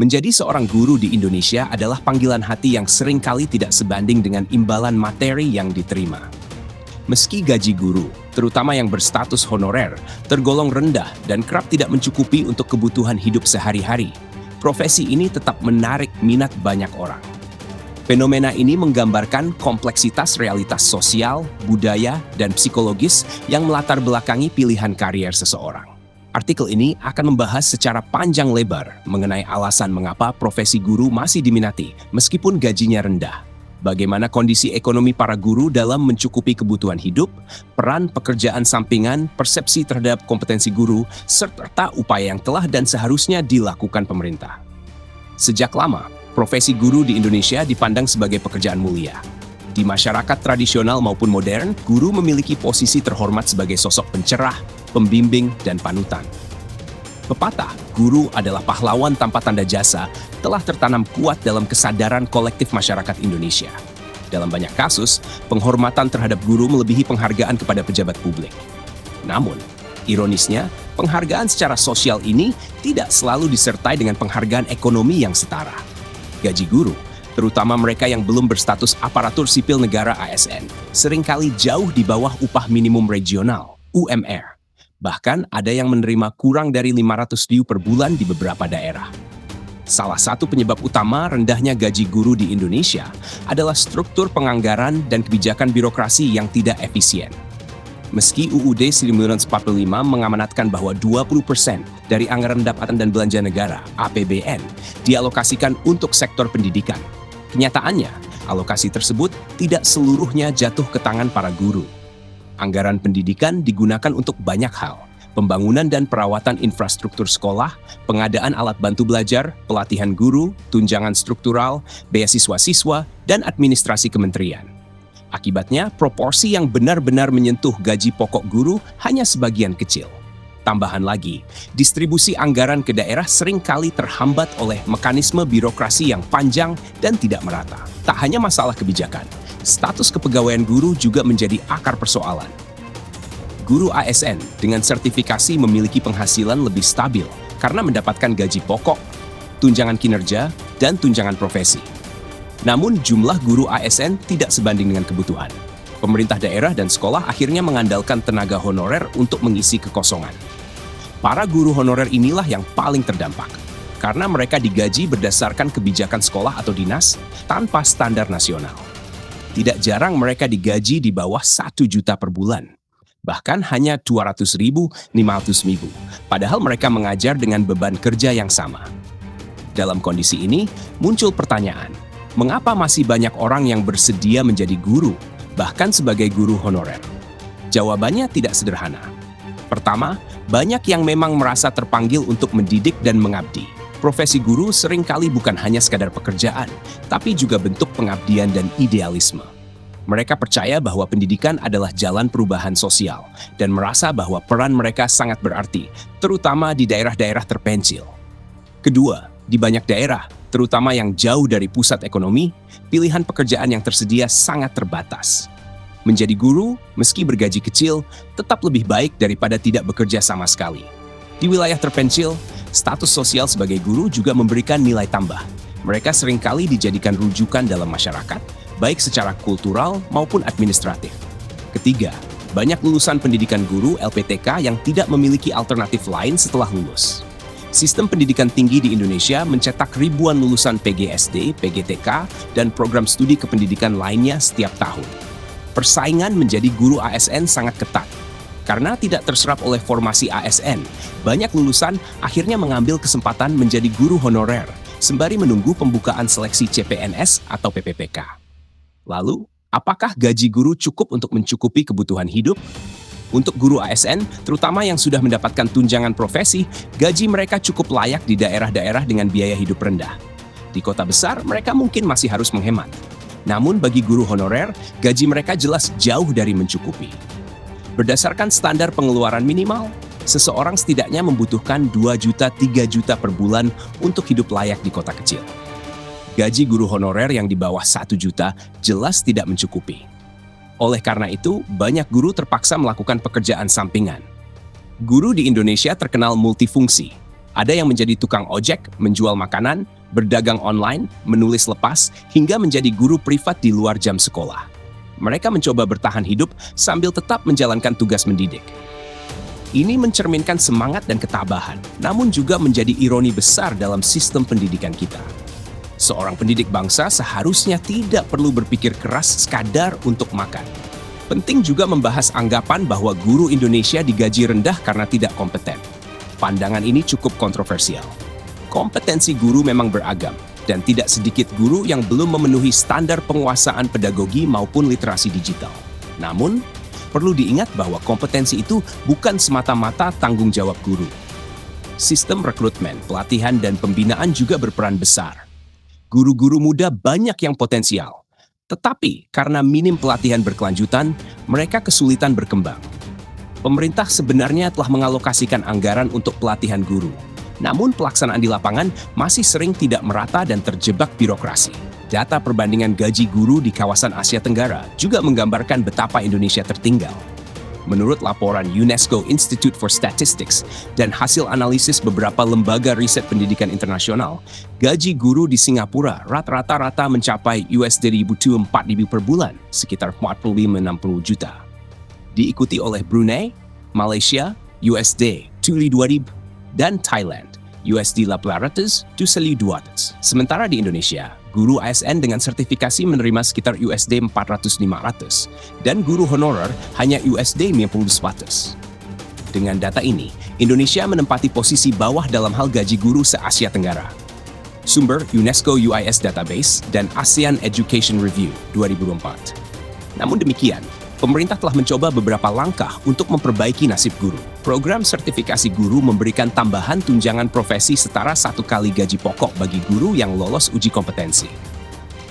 Menjadi seorang guru di Indonesia adalah panggilan hati yang seringkali tidak sebanding dengan imbalan materi yang diterima. Meski gaji guru, terutama yang berstatus honorer, tergolong rendah dan kerap tidak mencukupi untuk kebutuhan hidup sehari-hari, profesi ini tetap menarik minat banyak orang. Fenomena ini menggambarkan kompleksitas realitas sosial, budaya, dan psikologis yang melatar belakangi pilihan karier seseorang. Artikel ini akan membahas secara panjang lebar mengenai alasan mengapa profesi guru masih diminati meskipun gajinya rendah. Bagaimana kondisi ekonomi para guru dalam mencukupi kebutuhan hidup, peran pekerjaan sampingan, persepsi terhadap kompetensi guru, serta upaya yang telah dan seharusnya dilakukan pemerintah. Sejak lama, profesi guru di Indonesia dipandang sebagai pekerjaan mulia. Di masyarakat tradisional maupun modern, guru memiliki posisi terhormat sebagai sosok pencerah, pembimbing, dan panutan. Pepatah, guru adalah pahlawan tanpa tanda jasa, telah tertanam kuat dalam kesadaran kolektif masyarakat Indonesia. Dalam banyak kasus, penghormatan terhadap guru melebihi penghargaan kepada pejabat publik. Namun, ironisnya, penghargaan secara sosial ini tidak selalu disertai dengan penghargaan ekonomi yang setara. Gaji guru, terutama mereka yang belum berstatus aparatur sipil negara ASN, seringkali jauh di bawah upah minimum regional, UMR. Bahkan ada yang menerima kurang dari 500 Rp500.000 per bulan di beberapa daerah. Salah satu penyebab utama rendahnya gaji guru di Indonesia adalah struktur penganggaran dan kebijakan birokrasi yang tidak efisien. Meski UUD 1945 mengamanatkan bahwa 20% dari anggaran pendapatan dan belanja negara, APBN, dialokasikan untuk sektor pendidikan. Kenyataannya, alokasi tersebut tidak seluruhnya jatuh ke tangan para guru. Anggaran pendidikan digunakan untuk banyak hal, pembangunan dan perawatan infrastruktur sekolah, pengadaan alat bantu belajar, pelatihan guru, tunjangan struktural, beasiswa siswa, dan administrasi kementerian. Akibatnya, proporsi yang benar-benar menyentuh gaji pokok guru hanya sebagian kecil. Tambahan lagi, distribusi anggaran ke daerah seringkali terhambat oleh mekanisme birokrasi yang panjang dan tidak merata. Tak hanya masalah kebijakan, status kepegawaian guru juga menjadi akar persoalan. Guru ASN dengan sertifikasi memiliki penghasilan lebih stabil karena mendapatkan gaji pokok, tunjangan kinerja, dan tunjangan profesi. Namun jumlah guru ASN tidak sebanding dengan kebutuhan. Pemerintah daerah dan sekolah akhirnya mengandalkan tenaga honorer untuk mengisi kekosongan. Para guru honorer inilah yang paling terdampak, karena mereka digaji berdasarkan kebijakan sekolah atau dinas tanpa standar nasional. Tidak jarang mereka digaji di bawah 1 juta per bulan, bahkan hanya 200.000, 500.000, padahal mereka mengajar dengan beban kerja yang sama. Dalam kondisi ini, muncul pertanyaan, mengapa masih banyak orang yang bersedia menjadi guru, bahkan sebagai guru honorer? Jawabannya tidak sederhana. Pertama, banyak yang memang merasa terpanggil untuk mendidik dan mengabdi. Profesi guru seringkali bukan hanya sekadar pekerjaan, tapi juga bentuk pengabdian dan idealisme. Mereka percaya bahwa pendidikan adalah jalan perubahan sosial dan merasa bahwa peran mereka sangat berarti, terutama di daerah-daerah terpencil. Kedua, di banyak daerah, terutama yang jauh dari pusat ekonomi, pilihan pekerjaan yang tersedia sangat terbatas. Menjadi guru, meski bergaji kecil, tetap lebih baik daripada tidak bekerja sama sekali. Di wilayah terpencil, status sosial sebagai guru juga memberikan nilai tambah. Mereka seringkali dijadikan rujukan dalam masyarakat, baik secara kultural maupun administratif. Ketiga, banyak lulusan pendidikan guru LPTK yang tidak memiliki alternatif lain setelah lulus. Sistem pendidikan tinggi di Indonesia mencetak ribuan lulusan PGSD, PGTK, dan program studi kependidikan lainnya setiap tahun. Persaingan menjadi guru ASN sangat ketat. Karena tidak terserap oleh formasi ASN, banyak lulusan akhirnya mengambil kesempatan menjadi guru honorer, sembari menunggu pembukaan seleksi CPNS atau PPPK. Lalu, apakah gaji guru cukup untuk mencukupi kebutuhan hidup? Untuk guru ASN, terutama yang sudah mendapatkan tunjangan profesi, gaji mereka cukup layak di daerah-daerah dengan biaya hidup rendah. Di kota besar, mereka mungkin masih harus menghemat. Namun bagi guru honorer, gaji mereka jelas jauh dari mencukupi. Berdasarkan standar pengeluaran minimal, seseorang setidaknya membutuhkan 2 juta, 3 juta per bulan untuk hidup layak di kota kecil. Gaji guru honorer yang di bawah 1 juta jelas tidak mencukupi. Oleh karena itu, banyak guru terpaksa melakukan pekerjaan sampingan. Guru di Indonesia terkenal multifungsi. Ada yang menjadi tukang ojek, menjual makanan, berdagang online, menulis lepas, hingga menjadi guru privat di luar jam sekolah. Mereka mencoba bertahan hidup sambil tetap menjalankan tugas mendidik. Ini mencerminkan semangat dan ketabahan, namun juga menjadi ironi besar dalam sistem pendidikan kita. Seorang pendidik bangsa seharusnya tidak perlu berpikir keras sekadar untuk makan. Penting juga membahas anggapan bahwa guru Indonesia digaji rendah karena tidak kompeten. Pandangan ini cukup kontroversial. Kompetensi guru memang beragam, dan tidak sedikit guru yang belum memenuhi standar penguasaan pedagogi maupun literasi digital. Namun, perlu diingat bahwa kompetensi itu bukan semata-mata tanggung jawab guru. Sistem rekrutmen, pelatihan, dan pembinaan juga berperan besar. Guru-guru muda banyak yang potensial, tetapi karena minim pelatihan berkelanjutan, mereka kesulitan berkembang. Pemerintah sebenarnya telah mengalokasikan anggaran untuk pelatihan guru, namun pelaksanaan di lapangan masih sering tidak merata dan terjebak birokrasi. Data perbandingan gaji guru di kawasan Asia Tenggara juga menggambarkan betapa Indonesia tertinggal. Menurut laporan UNESCO Institute for Statistics dan hasil analisis beberapa lembaga riset pendidikan internasional, gaji guru di Singapura rata-rata mencapai $4.000 per bulan, sekitar 45-60 juta. Diikuti oleh Brunei, Malaysia, $2.000, dan Thailand, $800. Sementara di Indonesia, guru ASN dengan sertifikasi menerima sekitar $400-500 dan guru honorer hanya $50-200. Dengan data ini, Indonesia menempati posisi bawah dalam hal gaji guru se-Asia Tenggara. Sumber UNESCO UIS Database dan ASEAN Education Review 2004. Namun demikian, pemerintah telah mencoba beberapa langkah untuk memperbaiki nasib guru. Program sertifikasi guru memberikan tambahan tunjangan profesi setara 1 kali gaji pokok bagi guru yang lolos uji kompetensi.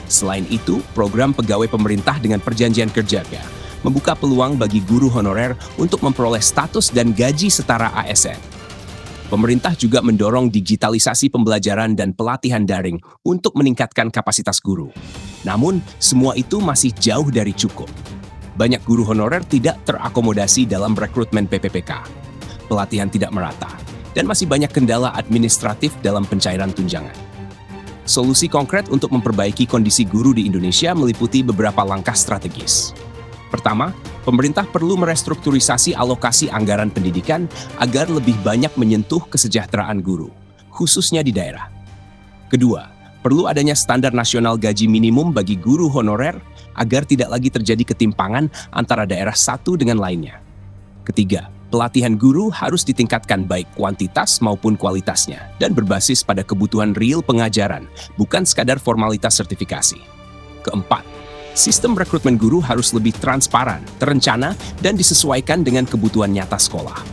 Selain itu, program pegawai pemerintah dengan perjanjian kerja membuka peluang bagi guru honorer untuk memperoleh status dan gaji setara ASN. Pemerintah juga mendorong digitalisasi pembelajaran dan pelatihan daring untuk meningkatkan kapasitas guru. Namun, semua itu masih jauh dari cukup. Banyak guru honorer tidak terakomodasi dalam rekrutmen PPPK, pelatihan tidak merata, dan masih banyak kendala administratif dalam pencairan tunjangan. Solusi konkret untuk memperbaiki kondisi guru di Indonesia meliputi beberapa langkah strategis. Pertama, pemerintah perlu merestrukturisasi alokasi anggaran pendidikan agar lebih banyak menyentuh kesejahteraan guru, khususnya di daerah. Kedua, perlu adanya standar nasional gaji minimum bagi guru honorer agar tidak lagi terjadi ketimpangan antara daerah satu dengan lainnya. Ketiga, pelatihan guru harus ditingkatkan baik kuantitas maupun kualitasnya dan berbasis pada kebutuhan real pengajaran, bukan sekadar formalitas sertifikasi. Keempat, sistem rekrutmen guru harus lebih transparan, terencana, dan disesuaikan dengan kebutuhan nyata sekolah.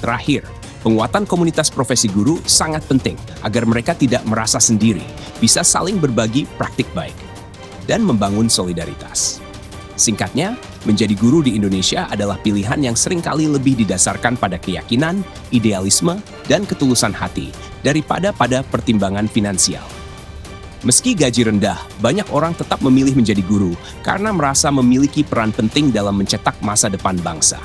Terakhir, penguatan komunitas profesi guru sangat penting agar mereka tidak merasa sendiri, bisa saling berbagi praktik baik, dan membangun solidaritas. Singkatnya, menjadi guru di Indonesia adalah pilihan yang seringkali lebih didasarkan pada keyakinan, idealisme, dan ketulusan hati daripada pada pertimbangan finansial. Meski gaji rendah, banyak orang tetap memilih menjadi guru karena merasa memiliki peran penting dalam mencetak masa depan bangsa.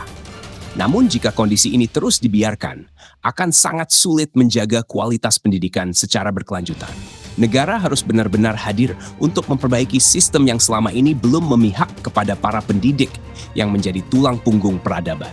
Namun jika kondisi ini terus dibiarkan, akan sangat sulit menjaga kualitas pendidikan secara berkelanjutan. Negara harus benar-benar hadir untuk memperbaiki sistem yang selama ini belum memihak kepada para pendidik yang menjadi tulang punggung peradaban.